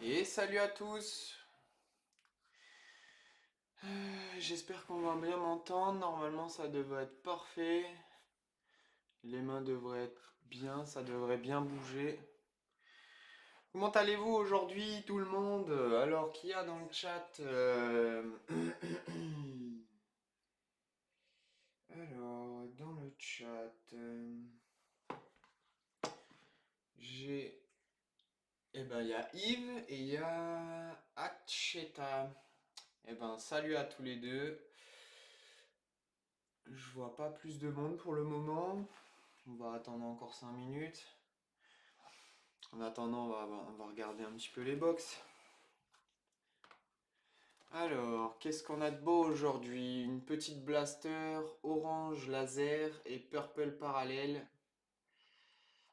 Et salut à tous. J'espère qu'on va bien m'entendre. Normalement, ça devrait être parfait. Les mains devraient être bien, ça devrait bien bouger. Comment allez-vous aujourd'hui, tout le monde? Alors, qui y a dans le chat? Alors, dans le chat, j'ai... Eh ben, il y a Yves et il y a Acheta. Eh ben, salut à tous les deux. Je vois pas plus de monde pour le moment. On va attendre encore 5 minutes. En attendant, on va regarder un petit peu les box. Alors, qu'est-ce qu'on a de beau aujourd'hui? Une petite blaster, orange laser et purple parallèle.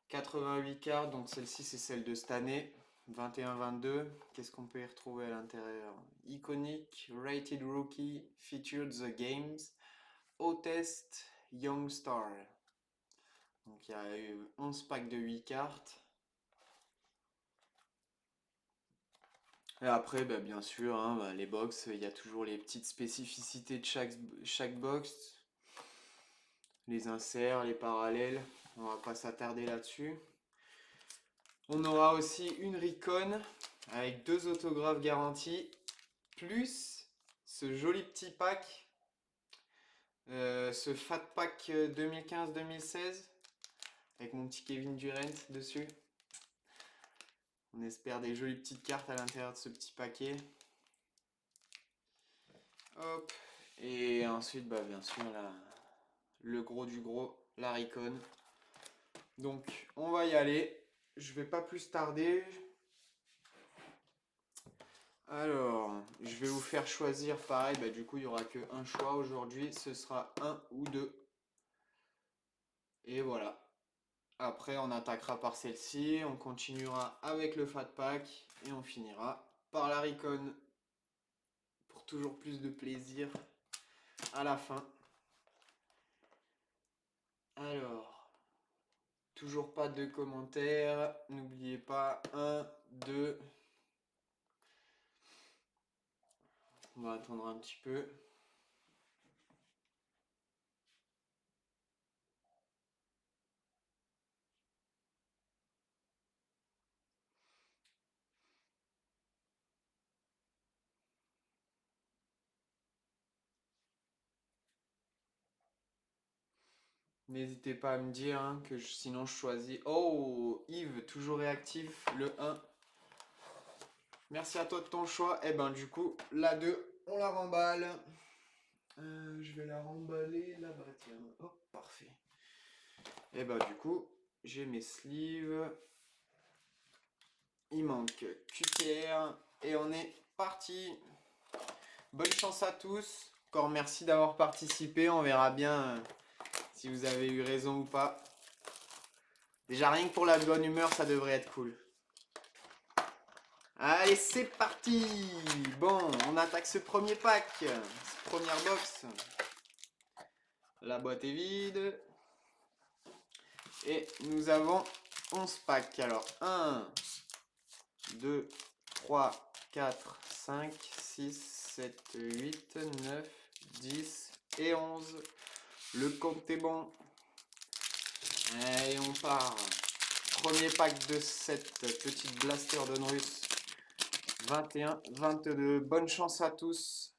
88 cartes, donc celle-ci c'est celle de cette année. 21-22. Qu'est-ce qu'on peut y retrouver à l'intérieur? Iconic, Rated Rookie, Featured the Games, O-Test, Young Star. Donc il y a eu 11 packs de 8 cartes. Et après, bah, bien sûr, hein, bah, les box, il y a toujours les petites spécificités de chaque box. Les inserts, les parallèles. On va pas s'attarder là-dessus. On aura aussi une Recon avec 2 autographes garantis. Plus ce joli petit pack. Ce Fat Pack 2015-2016. Avec mon petit Kevin Durant dessus. On espère des jolies petites cartes à l'intérieur de ce petit paquet. Hop. Et ensuite, bah, bien sûr, le gros du gros, la Recon. Donc, on va y aller. Je vais pas plus tarder. Alors, je vais vous faire choisir pareil. Bah, du coup, il n'y aura que un choix aujourd'hui. Ce sera un ou deux. Et voilà. Après, on attaquera par celle-ci. On continuera avec le Fat Pack. Et on finira par la Recon. Pour toujours plus de plaisir à la fin. Alors, toujours pas de commentaires. N'oubliez pas, un, 2. On va attendre un petit peu. N'hésitez pas à me dire hein, sinon je choisis. Oh, Yves, toujours réactif, le un. Merci à toi de ton choix. Et ben du coup, la 2, on la remballe. Je vais la remballer là-bas, tiens. Hop, parfait. Et ben du coup, j'ai mes sleeves. Il manque QTR. Et on est parti. Bonne chance à tous. Encore merci d'avoir participé. On verra bien si vous avez eu raison ou pas. Déjà rien que pour la bonne humeur, ça devrait être cool. Allez, c'est parti! Bon, on attaque ce premier pack, cette première box. La boîte est vide. Et nous avons 11 packs. Alors, 1, 2, 3, 4, 5, 6, 7, 8, 9, 10 et 11. Le compte est bon. Allez, on part. Premier pack de cette petite blaster de russe. 21, 22. Bonne chance à tous.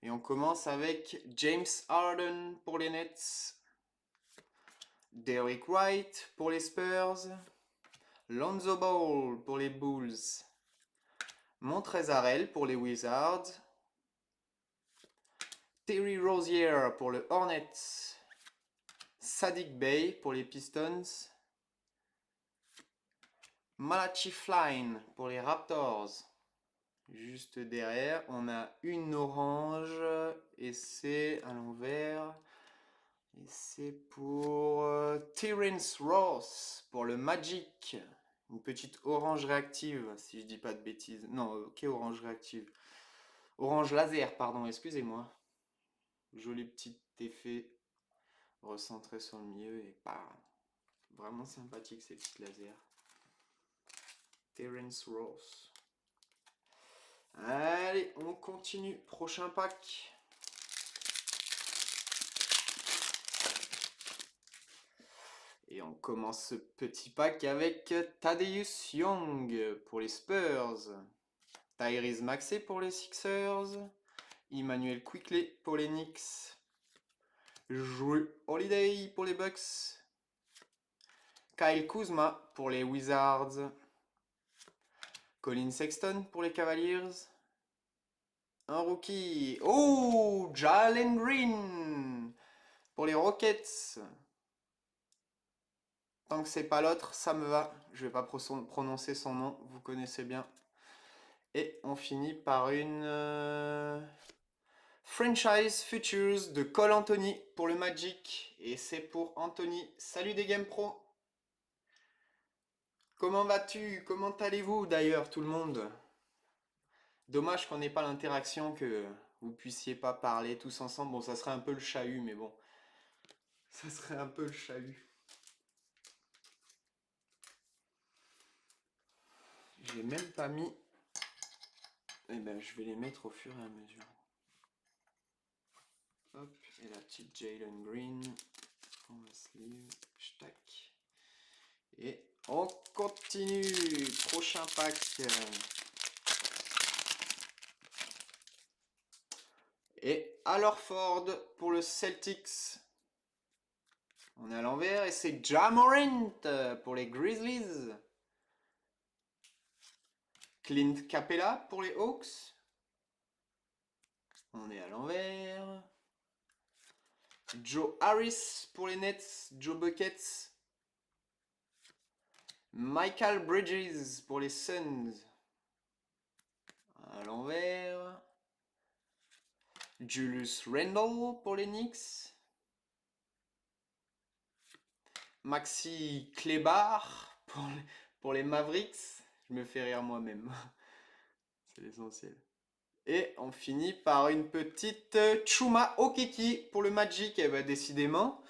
Et on commence avec James Harden pour les Nets, Derrick White pour les Spurs, Lonzo Ball pour les Bulls, Montrezl pour les Wizards, Terry Rozier pour les Hornets, Saddiq Bey pour les Pistons, Malachi Flynn pour les Raptors. Juste derrière, on a une orange et c'est à l'envers. Et c'est pour Terence Ross, pour le Magic. Une petite orange réactive, si je dis pas de bêtises. Non, ok, orange réactive. Orange laser, pardon, excusez-moi. Joli petit effet recentré sur le milieu et pas vraiment sympathique ces petites lasers. Terence Ross. Allez, on continue. Prochain pack. Et on commence ce petit pack avec Thaddeus Young pour les Spurs. Tyrese Maxey pour les Sixers. Emmanuel Quickley pour les Knicks. Jrue Holiday pour les Bucks. Kyle Kuzma pour les Wizards. Colin Sexton pour les Cavaliers. Un rookie. Oh, Jalen Green pour les Rockets. Tant que c'est pas l'autre, ça me va. Je vais pas prononcer son nom, vous connaissez bien. Et on finit par une Franchise Futures de Cole Anthony pour le Magic. Et c'est pour Anthony. Salut des Game Pro. Comment vas-tu? Comment allez-vous d'ailleurs tout le monde? Dommage qu'on n'ait pas l'interaction, que vous puissiez pas parler tous ensemble. Bon, ça serait un peu le chahut, mais bon. Ça serait un peu le chahut. J'ai même pas mis. Eh ben, je vais les mettre au fur et à mesure. Hop, et la petite Jalen Green. On va sleeve, tac. Et on continue. Prochain pack. Et alors Ford pour le Celtics. On est à l'envers et c'est Ja Morant pour les Grizzlies. Clint Capella pour les Hawks. On est à l'envers. Joe Harris pour les Nets. Joe Buckets. Michael Bridges pour les Suns. À l'envers. Julius Randle pour les Knicks. Maxi Kleber pour les Mavericks. Je me fais rire moi-même. C'est l'essentiel. Et on finit par une petite Chuma Okeke pour le Magic. Et bah décidément,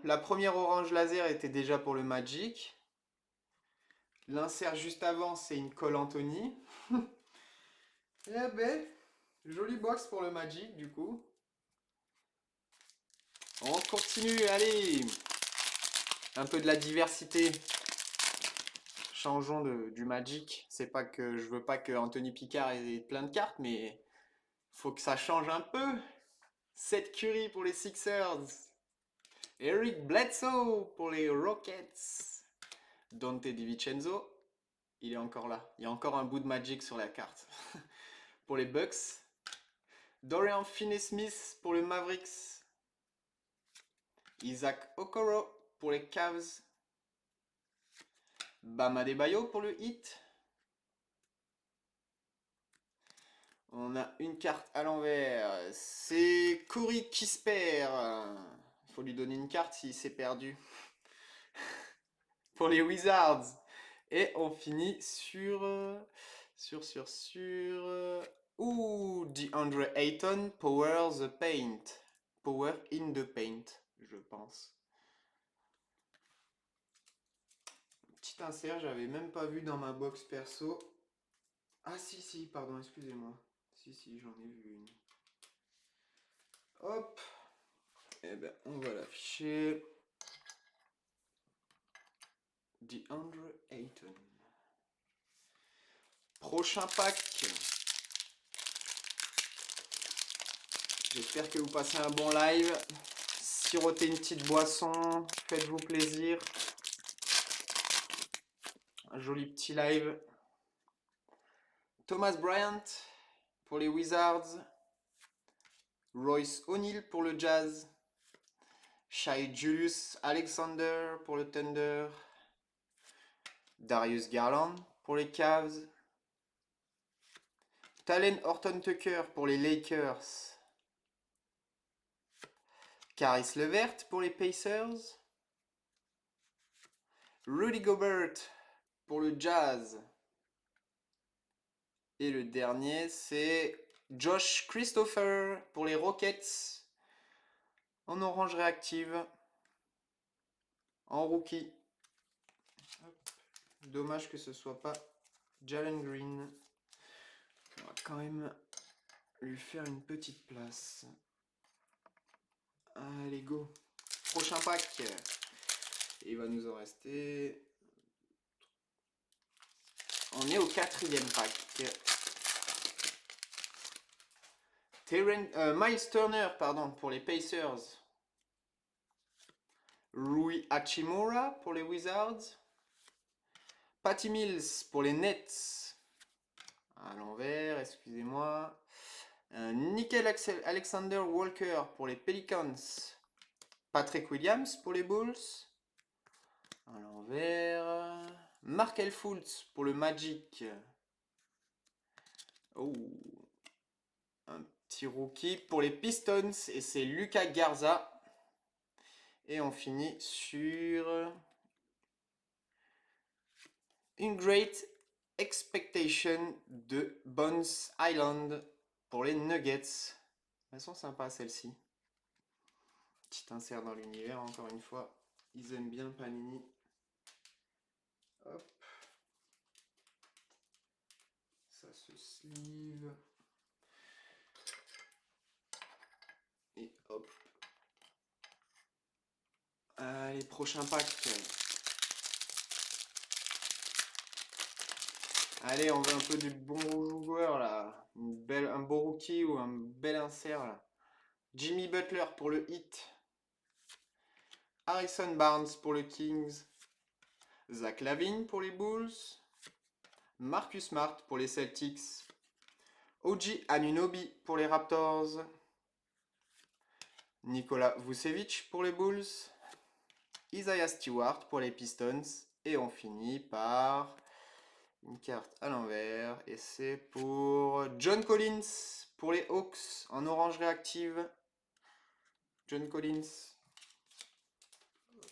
la première orange laser était déjà pour le Magic. L'insert juste avant, c'est une Cole Anthony. Eh ben, jolie box pour le Magic du coup. On continue, allez. Un peu de la diversité. Changeons du Magic. C'est pas que je veux pas que Anthony Picard ait plein de cartes, mais faut que ça change un peu. Seth Curry pour les Sixers. Eric Bledsoe pour les Rockets. Dante DiVincenzo, il est encore là. Il y a encore un bout de Magic sur la carte. Pour les Bucks. Dorian Finney-Smith pour les Mavericks. Isaac Okoro pour les Cavs. Bam Adebayo pour le Heat. On a une carte à l'envers. C'est Corey Kispert. Il faut lui donner une carte s'il s'est perdu. Pour les Wizards. Et on finit sur DeAndre Ayton, Power the Paint. Power in the Paint, je pense. Petit insert, j'avais même pas vu dans ma box perso. Ah si, pardon, excusez-moi. Si, j'en ai vu une. Hop. Eh ben, on va l'afficher. DeAndre Ayton. Prochain pack. J'espère que vous passez un bon live. Sirotez une petite boisson. Faites-vous plaisir. Un joli petit live. Thomas Bryant pour les Wizards. Royce O'Neal pour le Jazz. Shai Julius Alexander pour le Thunder. Darius Garland pour les Cavs. Talen Horton-Tucker pour les Lakers. Caris LeVert pour les Pacers. Rudy Gobert pour le Jazz. Et le dernier, c'est Josh Christopher pour les Rockets. En orange réactive. En rookie. Hop. Dommage que ce soit pas Jalen Green. On va quand même lui faire une petite place. Allez, go. Prochain pack. Il va nous en rester... On est au 4e pack. Miles Turner, pardon, pour les Pacers. Rui Hachimura pour les Wizards. Patty Mills pour les Nets. À l'envers, excusez-moi. Nickel Alexander Walker pour les Pelicans. Patrick Williams pour les Bulls. À l'envers. Markel Fultz pour le Magic. Oh. Un petit rookie pour les Pistons. Et c'est Lucas Garza. Et on finit sur une Great Expectation de Bones Island pour les Nuggets. Elles sont sympas celles-ci. Petit insert dans l'univers, encore une fois. Ils aiment bien Panini. Hop. Ça se sleeve. Et hop. Allez, prochain pack. Allez, on veut un peu du bon joueur là. Un beau rookie ou un bel insert là. Jimmy Butler pour le Heat. Harrison Barnes pour le Kings. Zach LaVine pour les Bulls. Marcus Smart pour les Celtics. OG Anunoby pour les Raptors. Nikola Vucevic pour les Bulls. Isaiah Stewart pour les Pistons. Et on finit par une carte à l'envers. Et c'est pour John Collins pour les Hawks en orange réactive. John Collins. Hop,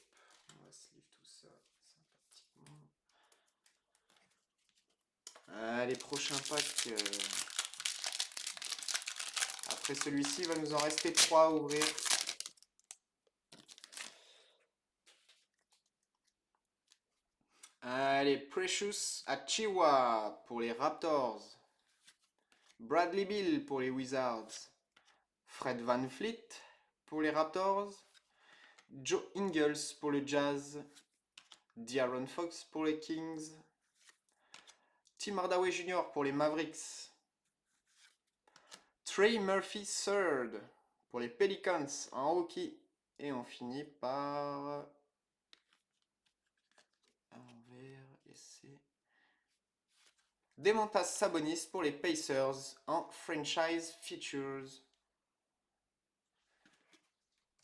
on va sleeve tout ça sympathiquement. Allez, prochain pack. Après celui-ci, il va nous en rester 3 à ouvrir. Allez, Precious Achiuwa pour les Raptors. Bradley Beal pour les Wizards. Fred VanVleet pour les Raptors. Joe Ingles pour le Jazz. De'Aaron Fox pour les Kings. Tim Hardaway Jr. pour les Mavericks. Trey Murphy III pour les Pelicans en rookie. Et on finit par... Demontas Sabonis pour les Pacers en franchise features.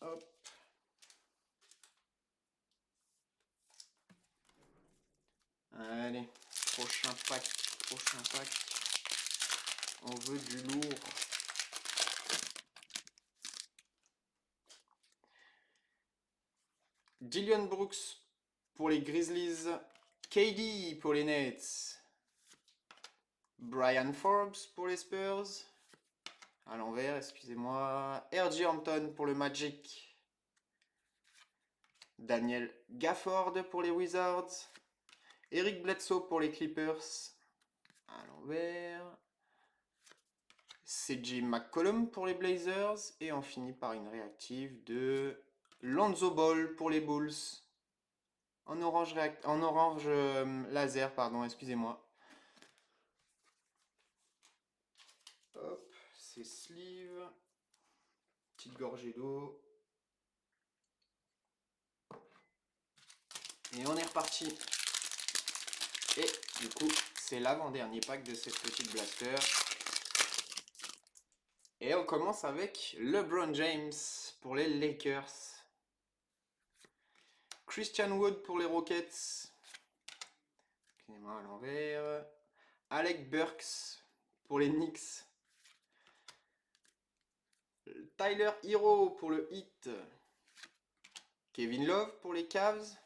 Hop. Allez, prochain pack. On veut du lourd. Dillon Brooks pour les Grizzlies. KD pour les Nets. Brian Forbes pour les Spurs. À l'envers, excusez-moi. R.J. Hampton pour le Magic. Daniel Gafford pour les Wizards. Eric Bledsoe pour les Clippers. À l'envers. CJ McCollum pour les Blazers. Et on finit par une réactive de Lonzo Ball pour les Bulls. En orange, laser, pardon, excusez-moi. Hop, c'est sleeve. Petite gorgée d'eau. Et on est reparti. Et du coup, c'est l'avant-dernier pack de cette petite blaster. Et on commence avec LeBron James pour les Lakers. Christian Wood pour les Rockets. Excusez-moi à l'envers. Alec Burks pour les Knicks. Tyler Hero pour le Heat. Kevin Love pour les Cavs.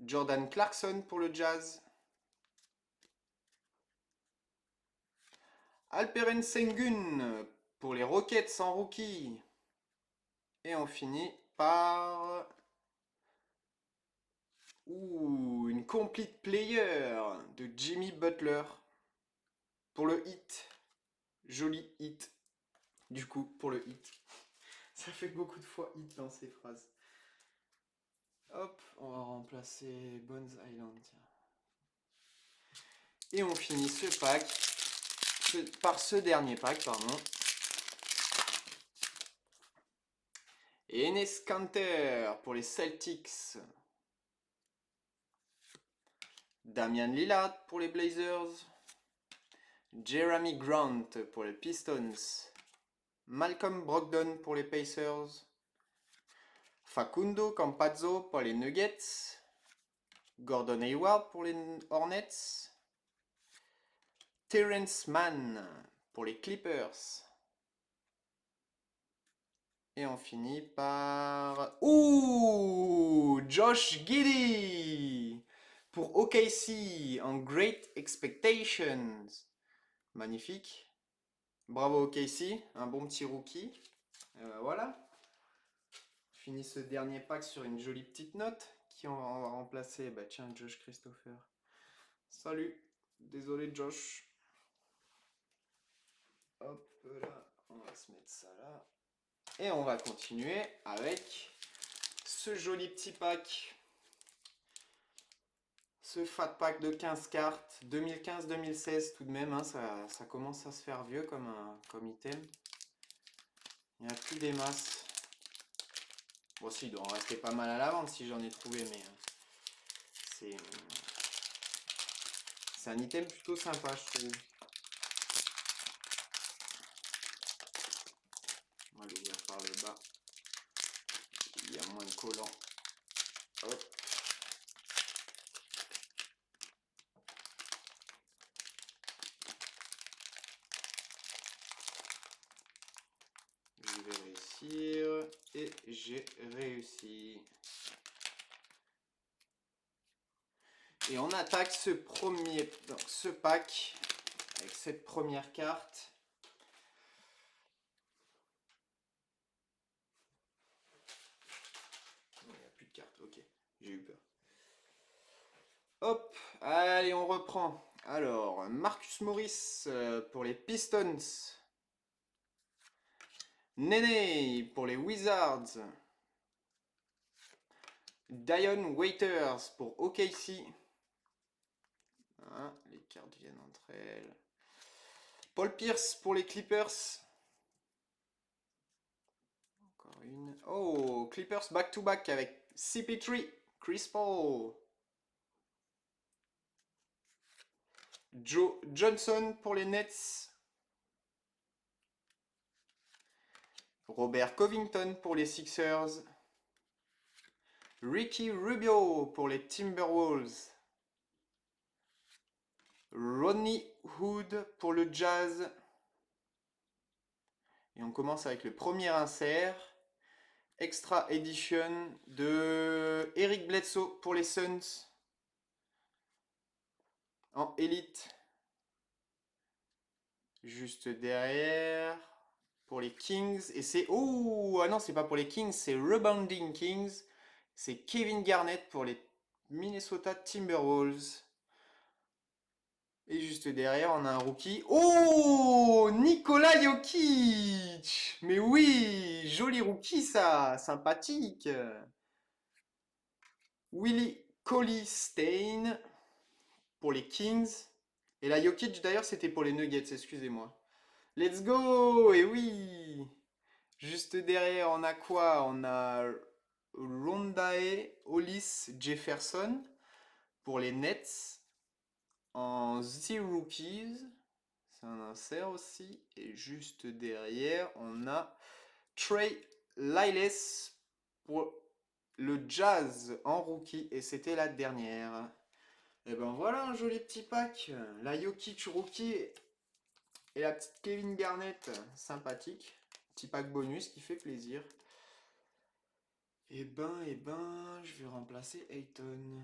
Jordan Clarkson pour le Jazz. Alperen Sengun pour les Rockets en rookie. Et on finit par Ouh, une complete player de Jimmy Butler pour le hit. Joli hit. Du coup, pour le hit. Ça fait beaucoup de fois hit dans ces phrases. Hop, on va remplacer Bones Island. Tiens. Et on finit ce pack par ce dernier pack, pardon. Et Enes Kanter pour les Celtics. Damian Lillard pour les Blazers. Jeremy Grant pour les Pistons. Malcolm Brogdon pour les Pacers. Facundo Campazzo pour les Nuggets. Gordon Hayward pour les Hornets. Terrence Mann pour les Clippers. Et on finit par... Ouh, Josh Giddey pour OKC en Great Expectations. Magnifique. Bravo OKC, un bon petit rookie. Voilà. On finit ce dernier pack sur une jolie petite note. Qui on va remplacer? Bah tiens, Josh Christopher. Salut. Désolé Josh. Hop là, on va se mettre ça là. Et on va continuer avec ce joli petit pack. Ce fat pack de 15 cartes, 2015-2016 tout de même, hein, ça commence à se faire vieux comme item. Il n'y a plus des masses. Bon si, il doit en rester pas mal à la vente si j'en ai trouvé, mais c'est un item plutôt sympa je trouve. On va l'ouvrir par le bas. Il y a moins de collants. Hop. Je vais réussir. Et j'ai réussi. Et on attaque ce pack avec cette première carte. Il n'y a plus de cartes, ok, j'ai eu peur. Hop, allez, on reprend. Alors, Marcus Morris pour les Pistons. Nene pour les Wizards. Dion Waiters pour OKC. Hein, les cartes viennent entre elles. Paul Pierce pour les Clippers. Encore une. Oh, Clippers back-to-back avec CP3, Chris Paul. Joe Johnson pour les Nets. Robert Covington pour les Sixers. Ricky Rubio pour les Timberwolves. Rodney Hood pour le Jazz. Et on commence avec le premier insert. Extra Edition de Eric Bledsoe pour les Suns. En Elite. Juste derrière. Pour les Kings. Et c'est... Oh, ah non, c'est pas pour les Kings, c'est Rebounding Kings. C'est Kevin Garnett pour les Minnesota Timberwolves. Et juste derrière, on a un rookie. Oh, Nikola Jokic! Mais oui, joli rookie ça, sympathique. Willie Cauley-Stein pour les Kings. Et la Jokic d'ailleurs, c'était pour les Nuggets, excusez-moi. Let's go! Et oui! Juste derrière, on a quoi? On a Rondae Hollis Jefferson pour les Nets en The Rookies. C'est un insert aussi. Et juste derrière, on a Trey Lyles pour le Jazz en rookie. Et c'était la dernière. Et ben voilà un joli petit pack. La Jokic rookie et la petite Kevin Garnett sympathique. Petit pack bonus qui fait plaisir. Et ben, je vais remplacer Ayton.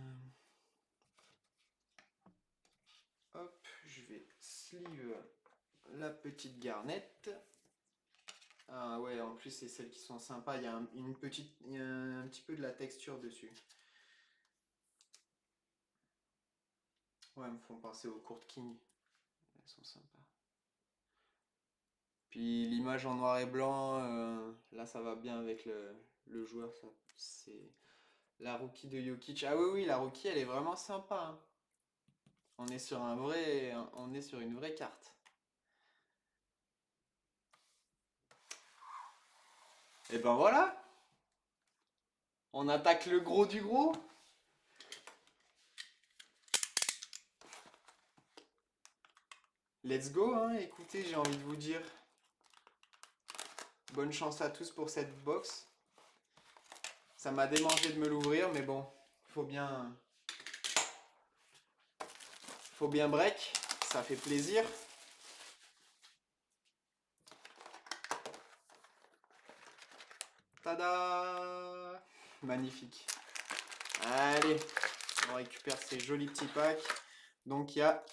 Hop, je vais sleeve la petite Garnett. Ah ouais, en plus c'est celles qui sont sympas, il y a un petit peu de la texture dessus. Ouais, elles me font penser aux Court King. Elles sont sympas. Puis l'image en noir et blanc, là ça va bien avec le joueur. Ça, c'est la rookie de Jokic. Ah oui, oui, la rookie elle est vraiment sympa, hein. On est sur on est sur une vraie carte. Et ben voilà, on attaque le gros du gros. Let's go, hein. Écoutez, j'ai envie de vous dire bonne chance à tous pour cette box. Ça m'a démangé de me l'ouvrir, mais bon, faut bien, faut bien break. Ça fait plaisir. Tada! Magnifique. Allez, on récupère ces jolis petits packs. Donc il y a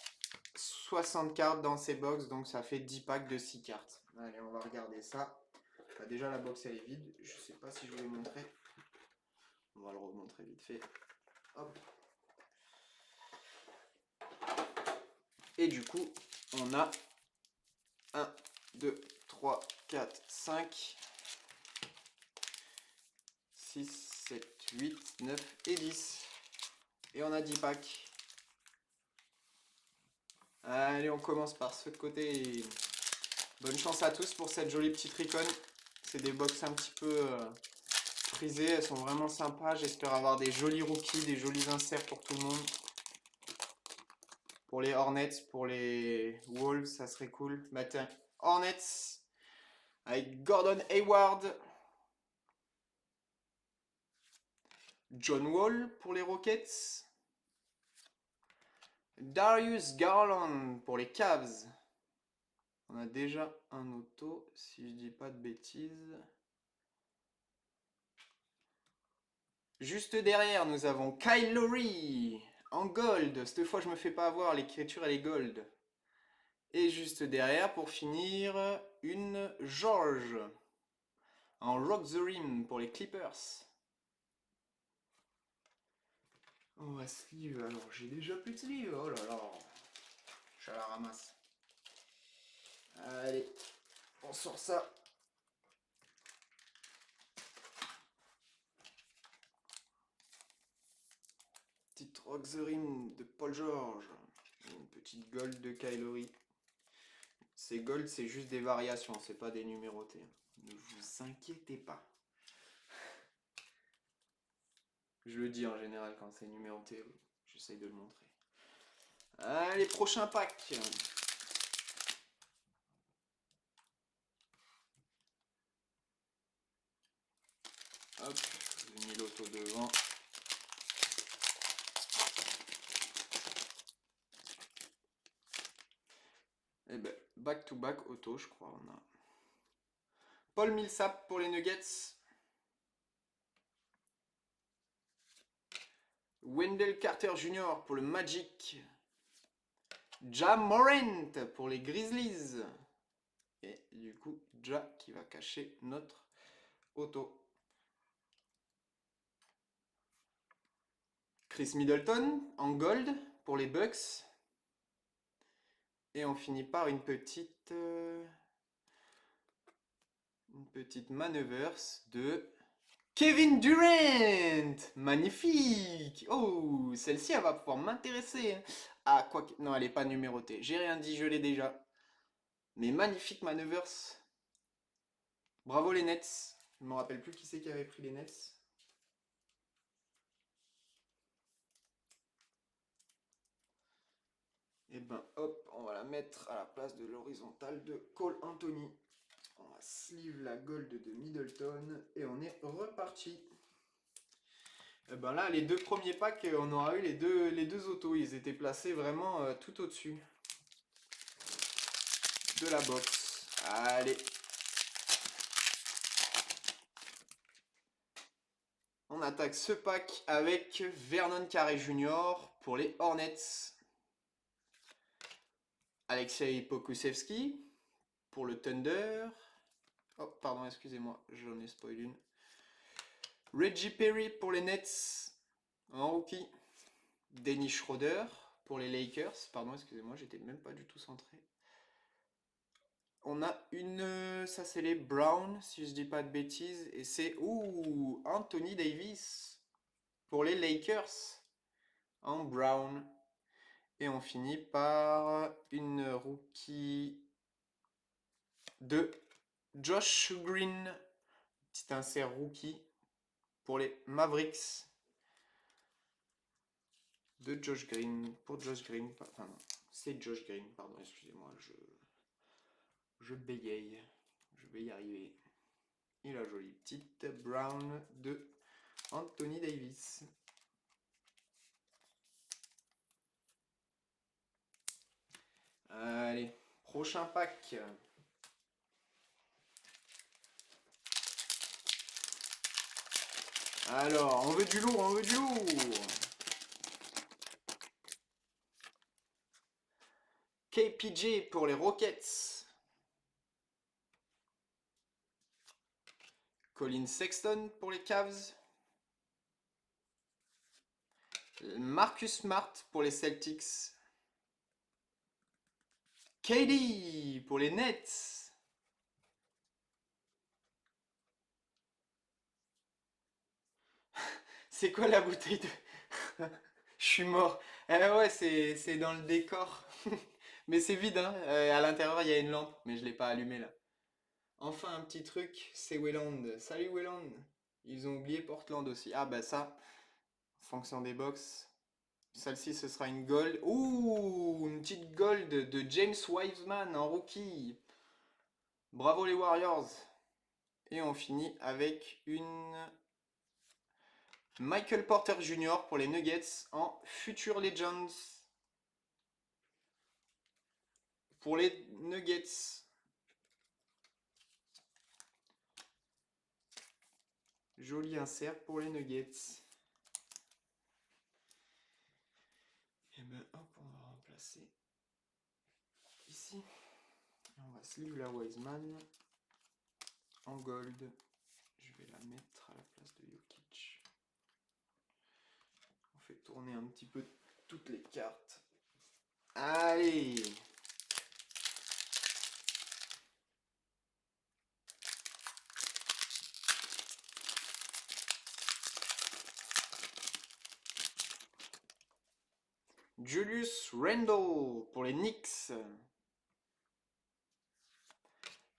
60 cartes dans ces box, donc ça fait 10 packs de 6 cartes. Allez, on va regarder ça. Bah, déjà la box elle est vide, je sais pas si je vous l'ai montré. On va le remontrer vite fait. Hop. Et du coup, on a 1, 2, 3, 4, 5, 6, 7, 8, 9 et 10. Et on a 10 packs. Allez, on commence par ce côté. Bonne chance à tous pour cette jolie petite Recon. C'est des box un petit peu prisées, elles sont vraiment sympas. J'espère avoir des jolis rookies, des jolis inserts pour tout le monde. Pour les Hornets, pour les Wolves, ça serait cool. Bah tiens, Hornets avec Gordon Hayward. John Wall pour les Rockets. Darius Garland pour les Cavs. On a déjà un auto, si je dis pas de bêtises. Juste derrière, nous avons Kyle Lowry en gold. Cette fois, je me fais pas avoir, l'écriture elle est gold. Et juste derrière, pour finir, une George en Rock the Rim pour les Clippers. Oh, la sleeve, alors j'ai déjà plus de sleeve, oh là là. Je la ramasse. Allez, on sort ça. Petite Rock the Rim de Paul George. Une petite gold de Kylori. Ces gold, c'est juste des variations, c'est pas des numérotés. Ne vous inquiétez pas. Je le dis en général quand c'est numéroté, j'essaye de le montrer. Allez, prochain pack. Hop, j'ai mis l'auto devant. Et ben, back to back auto, je crois. On a Paul Millsap pour les Nuggets. Wendell Carter Jr. pour le Magic. Ja Morant pour les Grizzlies. Et du coup, Ja qui va cacher notre auto. Chris Middleton en gold pour les Bucks. Et on finit par une petite manœuvre de Kevin Durant. Magnifique. Oh, celle-ci, elle va pouvoir m'intéresser. Ah, quoi que... Non, elle n'est pas numérotée. J'ai rien dit, je l'ai déjà. Mais magnifique manœuvre. Bravo les Nets. Je ne me rappelle plus qui c'est qui avait pris les Nets. Et ben hop, on va la mettre à la place de l'horizontale de Cole Anthony. On va sleeve la gold de Middleton et on est reparti. Et ben là, les deux premiers packs, on aura eu les deux autos. Ils étaient placés vraiment tout au-dessus de la box. Allez. On attaque ce pack avec Vernon Carey Jr. pour les Hornets. Alexei Pokusevski pour le Thunder. Oh, pardon, excusez-moi, j'en ai spoilé une. Reggie Perry pour les Nets en rookie. Dennis Schroeder pour les Lakers. Pardon, excusez-moi, j'étais même pas du tout centré. On a une, ça c'est les Browns, si je dis pas de bêtises, et c'est, ouh, Anthony Davis pour les Lakers en brown. Et on finit par une rookie de Josh Green, petit insert rookie pour les Mavericks de Josh Green, pour Josh Green, enfin non, c'est Josh Green, pardon, excusez-moi, je bégaye, je vais y arriver. Et la jolie petite brown de Anthony Davis. Allez, prochain pack. Alors, on veut du lourd, on veut du lourd. KPJ pour les Rockets. Colin Sexton pour les Cavs. Marcus Smart pour les Celtics. KD pour les Nets. C'est quoi la bouteille de... Je suis mort. Ouais, c'est dans le décor. Mais c'est vide, hein. À l'intérieur, il y a une lampe, mais je l'ai pas allumée là. Enfin, un petit truc, c'est Welland. Salut Welland. Ils ont oublié Portland aussi. Ah bah ça, fonction des box. Celle-ci, ce sera une gold. Ouh, une petite gold de James Wiseman en rookie. Bravo les Warriors. Et on finit avec une Michael Porter Jr. pour les Nuggets en Future Legends. Pour les Nuggets. Joli insert pour les Nuggets. Et ben hop, on va remplacer ici. Et on va sleeve la Wiseman en gold. Je vais la mettre à la place de Jokic. On fait tourner un petit peu toutes les cartes. Allez! Julius Randle pour les Knicks.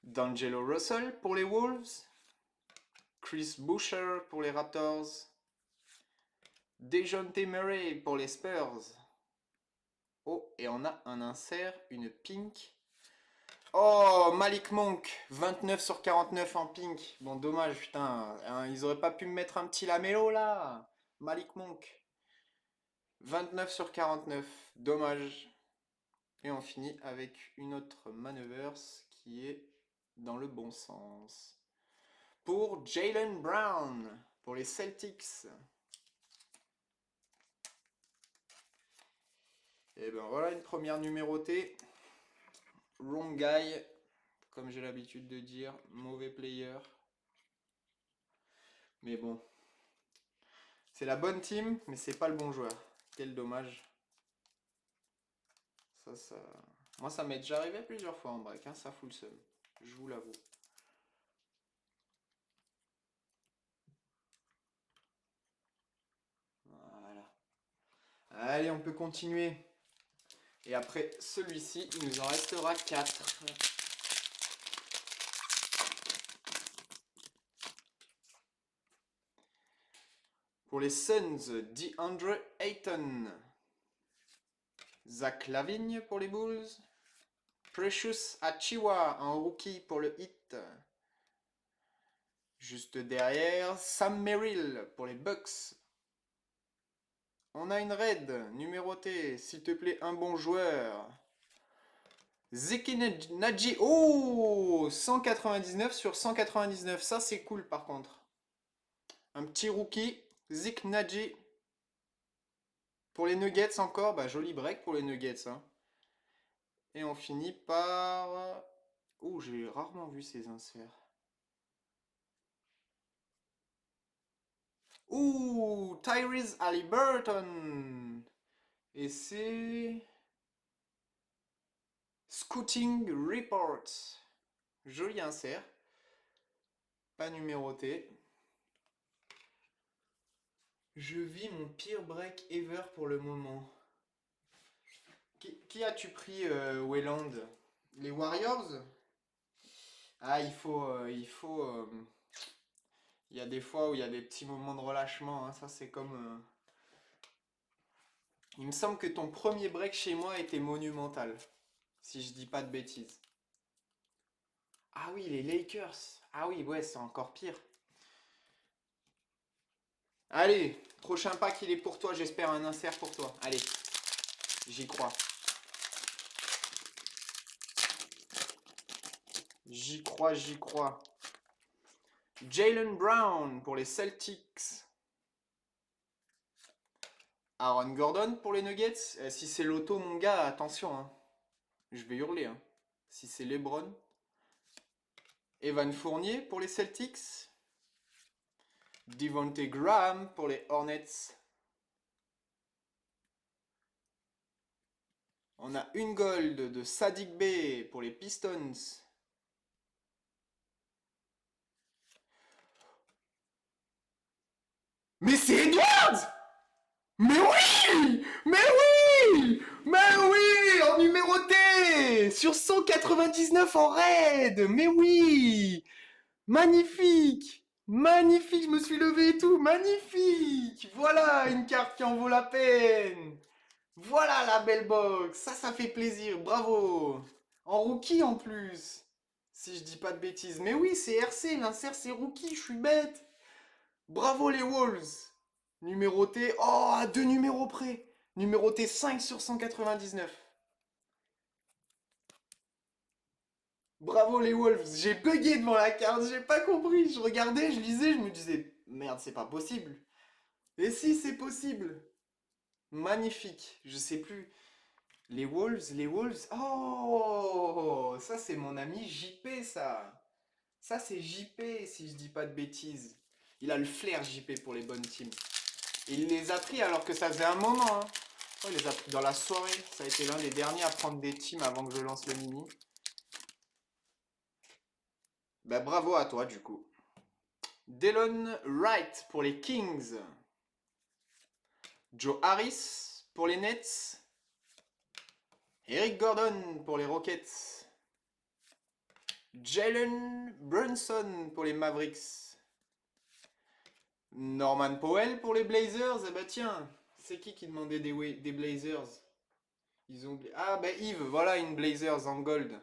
D'Angelo Russell pour les Wolves. Chris Boucher pour les Raptors. Dejounte Murray pour les Spurs. Oh, et on a un insert, une pink. Oh, Malik Monk, 29 sur 49 en pink. Bon, dommage, putain. Hein, ils auraient pas pu me mettre un petit lamello là. Malik Monk. 29 sur 49. Dommage. Et on finit avec une autre Maneuvers qui est dans le bon sens. Pour Jaylen Brown, pour les Celtics. Et ben voilà une première numérotée. Wrong guy, comme j'ai l'habitude de dire, mauvais player. Mais bon, c'est la bonne team, mais c'est pas le bon joueur. Quel dommage. Ça... Moi, ça m'est déjà arrivé plusieurs fois en break, hein, ça fout le seum. Je vous l'avoue. Voilà. Allez, on peut continuer. Et après celui-ci, il nous en restera 4. Pour les Suns, DeAndre Ayton. Zach Lavigne pour les Bulls. Precious Achiuwa en rookie pour le Heat. Juste derrière, Sam Merrill pour les Bucks. On a une raid numérotée, s'il te plaît, un bon joueur. Zeki Naji. Oh, 199 sur 199. Ça, c'est cool par contre. Un petit rookie. Zik Naji. Pour les Nuggets encore. Bah, joli break pour les Nuggets. Hein. Et on finit par... Oh, j'ai rarement vu ces inserts. Ouh, Tyrese Haliburton. Et c'est... Scouting Report. Joli insert. Pas numéroté. Je vis mon pire break ever pour le moment. Qui as-tu pris, Wayland? Les Warriors? Ah, il y a des fois où il y a des petits moments de relâchement, hein. Ça, c'est comme... Il me semble que ton premier break chez moi était monumental. Si je dis pas de bêtises. Ah oui, les Lakers. Ah oui, ouais, c'est encore pire. Allez, prochain pack, il est pour toi. J'espère un insert pour toi. Allez, j'y crois. J'y crois, j'y crois. Jaylen Brown pour les Celtics. Aaron Gordon pour les Nuggets. Si c'est l'auto, mon gars, attention, hein. Je vais hurler, hein. Si c'est LeBron. Evan Fournier pour les Celtics. Devontae Graham pour les Hornets. On a une gold de Sadiq Bey pour les Pistons. Mais c'est Edwards! Mais oui! Mais oui! Mais oui! En numéroté! Sur 199 en raid! Mais oui! Magnifique! Magnifique, je me suis levé et tout! Magnifique! Voilà une carte qui en vaut la peine! Voilà la belle box! Ça fait plaisir, bravo! En rookie en plus! Si je dis pas de bêtises. Mais oui, c'est RC, l'insert c'est rookie, je suis bête! Bravo les Wolves! Numéroté, oh, à deux numéros près! Numéroté 5 sur 199. Bravo les Wolves, j'ai bugué devant la carte, j'ai pas compris. Je regardais, je lisais, je me disais, merde, c'est pas possible. Et si, c'est possible. Magnifique, je sais plus. Les Wolves, les Wolves. Oh, ça c'est mon ami JP, ça. Ça c'est JP, si je dis pas de bêtises. Il a le flair JP pour les bonnes teams. Il les a pris alors que ça faisait un moment, hein. Oh, il les a pris dans la soirée. Ça a été l'un des derniers à prendre des teams avant que je lance le mini. Bah bravo à toi du coup. Delon Wright pour les Kings. Joe Harris pour les Nets. Eric Gordon pour les Rockets. Jalen Brunson pour les Mavericks. Norman Powell pour les Blazers. Eh bah tiens, c'est qui demandait des Blazers? Ils ont... Ah bah Yves, voilà une Blazers en gold.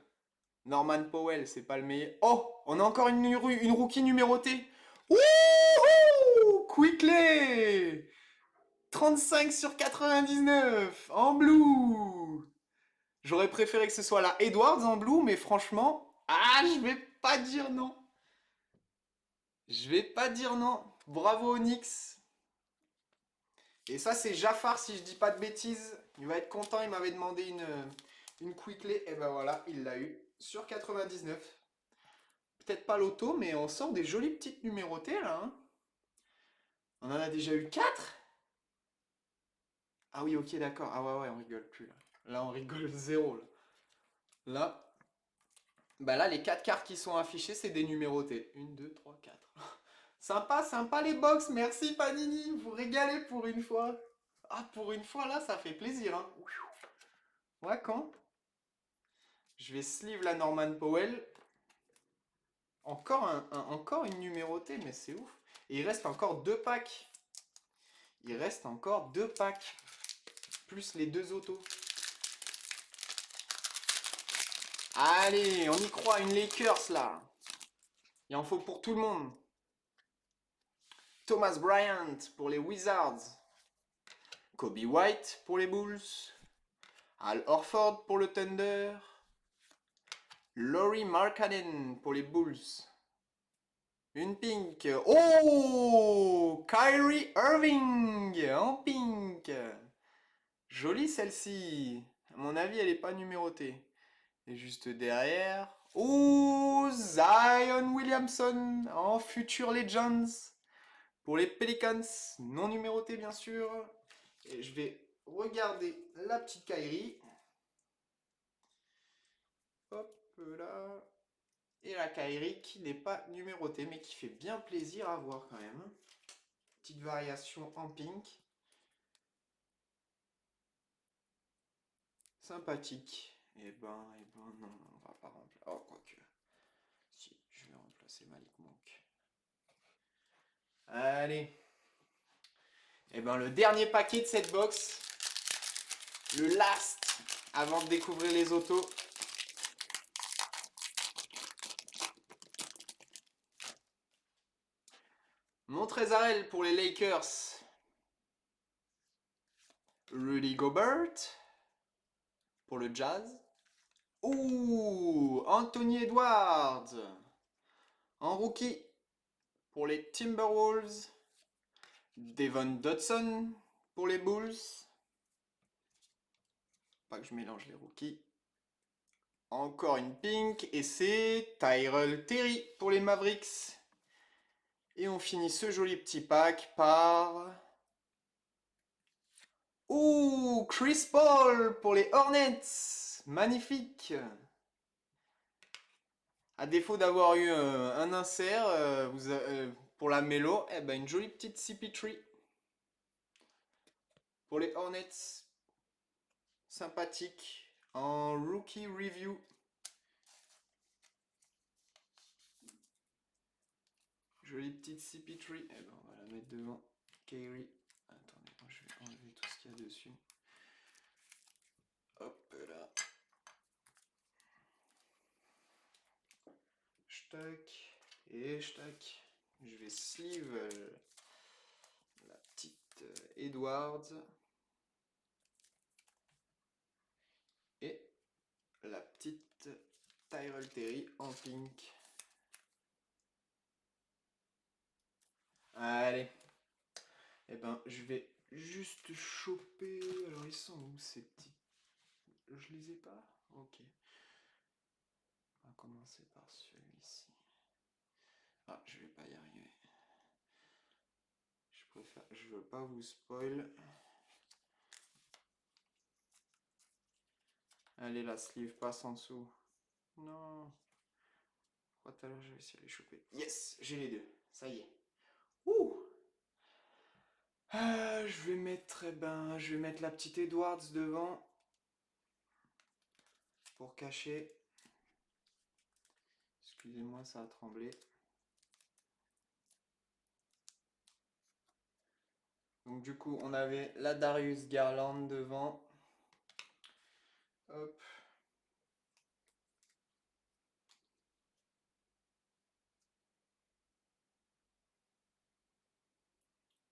Norman Powell, c'est pas le meilleur. Oh, on a encore une rookie numérotée. Wouhou! Quickley! 35 sur 99 en blue. J'aurais préféré que ce soit la Edwards en blue, mais franchement, ah, je vais pas dire non. Je vais pas dire non. Bravo Onyx. Et ça, c'est Jafar, si je dis pas de bêtises. Il va être content, il m'avait demandé une Quickley. Et ben voilà, il l'a eu sur 99. Peut-être pas l'auto, mais on sort des jolies petites numérotées là, hein. On en a déjà eu 4. Ah oui, ok, d'accord. Ah ouais, ouais, on rigole plus là. Là, on rigole zéro là. Là, bah là, les 4 cartes qui sont affichées, c'est des numérotés. 1, 2, 3, 4. Sympa, sympa les box. Merci Panini. Vous régalez pour une fois. Ah, pour une fois là, ça fait plaisir, hein. Ouais, quand? Je vais sleeve la Norman Powell. Encore, encore une numérotée, mais c'est ouf. Et il reste encore 2 packs. Il reste encore 2 packs. Plus les 2 autos. Allez, on y croit, une Lakers là. Il en faut pour tout le monde. Thomas Bryant pour les Wizards. Kobe White pour les Bulls. Al Horford pour le Thunder. Laurie Markkanen pour les Bulls. Une pink. Oh! Kyrie Irving en pink. Jolie celle-ci. À mon avis, elle n'est pas numérotée. Et juste derrière. Oh! Zion Williamson en Future Legends. Pour les Pelicans. Non numéroté, bien sûr. Et je vais regardez la petite Kairi. Hop là. Et la Kairi qui n'est pas numérotée, mais qui fait bien plaisir à voir quand même. Petite variation en pink. Sympathique. Non, on va pas remplacer. Oh, quoique. Si, je vais remplacer Malik Monk. Allez. Et ben, le dernier paquet de cette box. Le last. Avant de découvrir les autos. Montrezarel pour les Lakers. Rudy Gobert pour le Jazz. Ouh, Anthony Edwards en rookie pour les Timberwolves. Devon Dotson pour les Bulls. Pas que je mélange les rookies. Encore une pink et c'est Tyrell Terry pour les Mavericks. Et on finit ce joli petit pack par... Ouh, Chris Paul pour les Hornets. Magnifique. À défaut d'avoir eu un insert pour la mélo, eh ben une jolie petite CP3 pour les Hornets. Sympathique en rookie review. Jolie petite CP3. Eh ben on va la mettre devant Kairi. Attendez, je vais enlever tout ce qu'il y a dessus. Hop là. J'tac et j'tac. Je vais sleeve la petite Edwards et la petite Tyrell Terry en pink. Allez. Et ben je vais juste choper. Alors ils sont où ces petits? Je les ai pas? Ok. On va commencer par celui-ci. Ah, je vais pas y arriver. Je veux pas vous spoil. Allez, la sleeve passe en dessous. Non. Tout à l'heure, je vais essayer de les choper. Yes, j'ai les deux. Ça y est. Ouh. Je vais mettre, je vais mettre la petite Edwards devant pour cacher. Excusez-moi, ça a tremblé. Donc du coup, on avait la Darius Garland devant. Hop.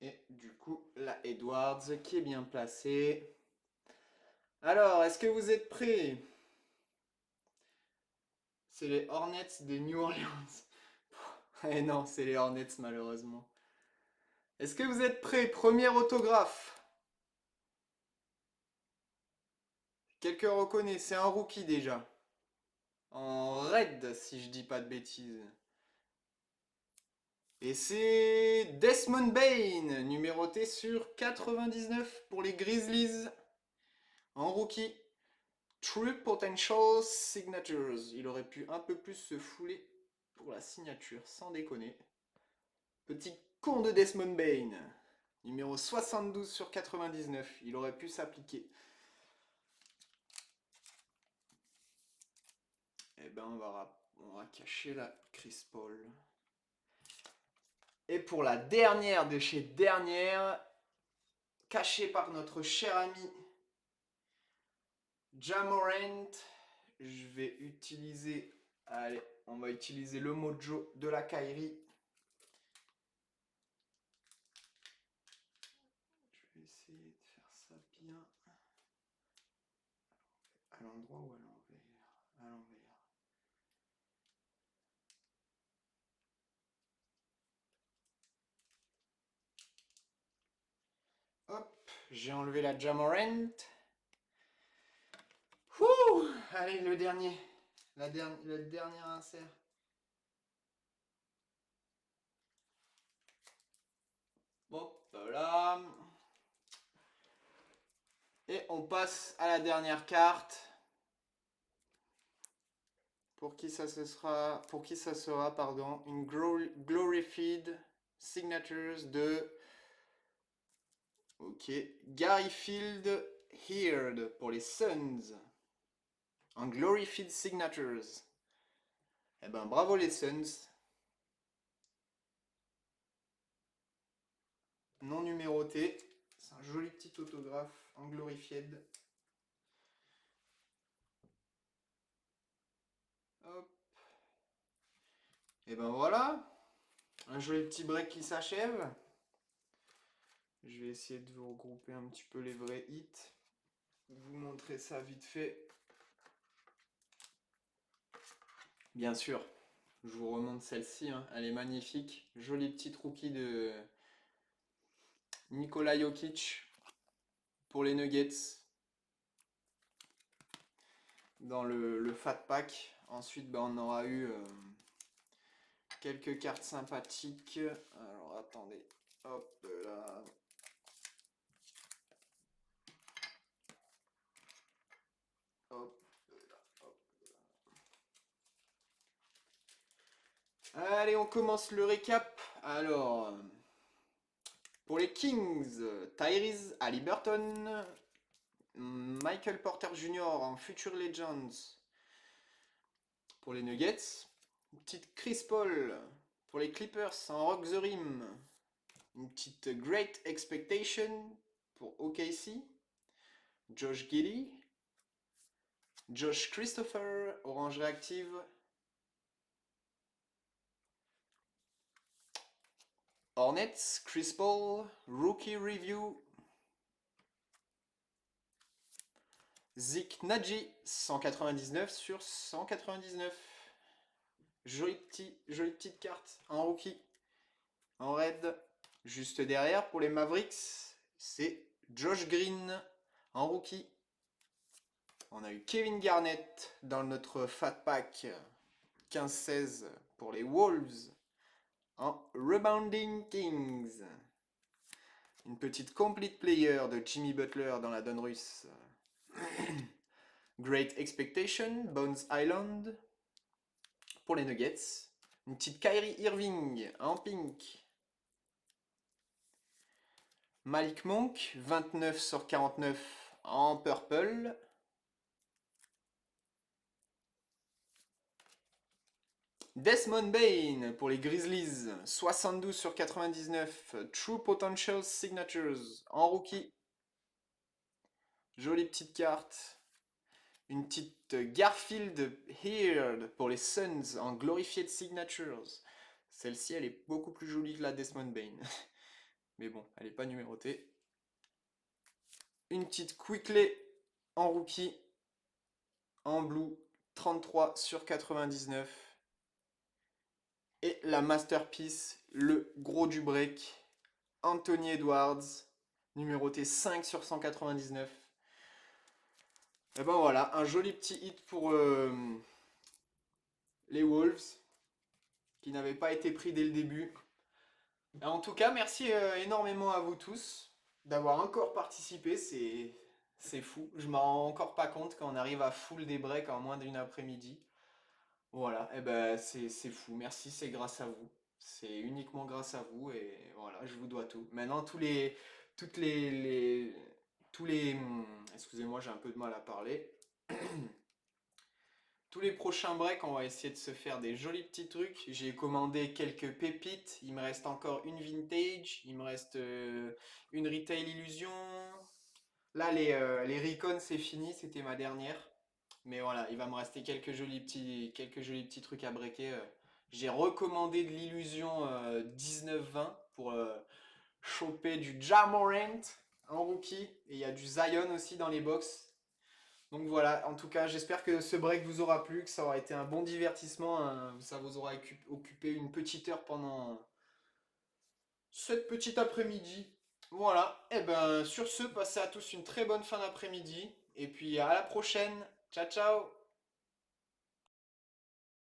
Et du coup, la Edwards qui est bien placée. Alors, est-ce que vous êtes prêts? C'est les Hornets de New Orleans. Eh non, c'est les Hornets malheureusement. Est-ce que vous êtes prêts? Premier autographe. Quelqu'un reconnaît, c'est un rookie déjà. En red, si je dis pas de bêtises. Et c'est Desmond Bane, numéroté sur 99 pour les Grizzlies. En rookie. True Potential Signatures. Il aurait pu un peu plus se fouler pour la signature, sans déconner. Petit con de Desmond Bane. Numéro 72 sur 99. Il aurait pu s'appliquer. Eh ben, on va cacher la Chris Paul. Et pour la dernière de chez dernière, cachée par notre cher ami Ja Morant, je vais utiliser, allez, on va utiliser le mojo de la Kairi. Je vais essayer de faire ça bien. À l'endroit ou à l'envers? À l'envers. Hop, j'ai enlevé la Ja Morant. Ouh, allez, le dernier. Le dernier insert. Bon, voilà. on passe à la dernière carte. Pour qui ça sera, pardon, une Glorified Signatures de Gary Field Heard pour les Suns. En Glorified Signatures. Eh ben bravo les Suns. Non numéroté. C'est un joli petit autographe en Glorified. Hop. Et ben voilà. Un joli petit break qui s'achève. Je vais essayer de vous regrouper un petit peu les vrais hits. Vous montrer ça vite fait. Bien sûr, je vous remonte celle-ci, hein. Elle est magnifique. Jolie petite rookie de Nikola Jokic pour les Nuggets dans le Fat Pack. Ensuite, on aura eu quelques cartes sympathiques. Alors attendez, hop là. Hop là, hop là. Allez, on commence le récap. Alors, pour les Kings, Tyrese Haliburton, Michael Porter Jr. en Future Legends pour les Nuggets. Une petite Chris Paul pour les Clippers en Rock the Rim. Une petite Great Expectation pour OKC. Josh Giddey. Josh Christopher, Orange Réactive. Hornets, Chris Paul, Rookie Review. Zeke Naji, 199 sur 199. Jolie petite carte en rookie. En red. Juste derrière, pour les Mavericks, c'est Josh Green en rookie. On a eu Kevin Garnett dans notre Fat Pack 15-16 pour les Wolves en Rebounding Kings. Une petite Complete Player de Jimmy Butler dans la donne russe. Great Expectation, Bones Island pour les Nuggets. Une petite Kyrie Irving en pink. Malik Monk, 29 sur 49 en purple. Desmond Bane pour les Grizzlies, 72 sur 99, True Potential Signatures en rookie. Jolie petite carte. Une petite Garfield Heard pour les Suns en Glorified Signatures. Celle-ci, elle est beaucoup plus jolie que la Desmond Bane. Mais bon, elle n'est pas numérotée. Une petite Quickley en rookie, en blue, 33 sur 99. Et la masterpiece, le gros du break, Anthony Edwards, numéroté 5 sur 199. Et ben voilà, un joli petit hit pour les Wolves, qui n'avaient pas été pris dès le début. Et en tout cas, merci énormément à vous tous d'avoir encore participé, c'est fou. Je m'en rends encore pas compte quand on arrive à full des breaks en moins d'une après-midi. Voilà, et ben c'est fou. Merci, c'est grâce à vous. C'est uniquement grâce à vous et voilà, je vous dois tout. Maintenant, toutes tous les, excusez-moi, j'ai un peu de mal à parler. Tous les prochains breaks, on va essayer de se faire des jolis petits trucs. J'ai commandé quelques pépites. Il me reste encore une vintage. Il me reste une retail illusion. Là, les Recon, c'est fini. C'était ma dernière. Mais voilà, il va me rester quelques jolis petits trucs à breaker. J'ai recommandé de l'illusion 19-20 pour choper du Ja Morant en rookie. Et il y a du Zion aussi dans les box. Donc voilà, en tout cas, j'espère que ce break vous aura plu, que ça aura été un bon divertissement. Ça vous aura occupé une petite heure pendant cette petite après-midi. Voilà, et ben sur ce, passez à tous une très bonne fin d'après-midi. Et puis à la prochaine. Ciao, ciao!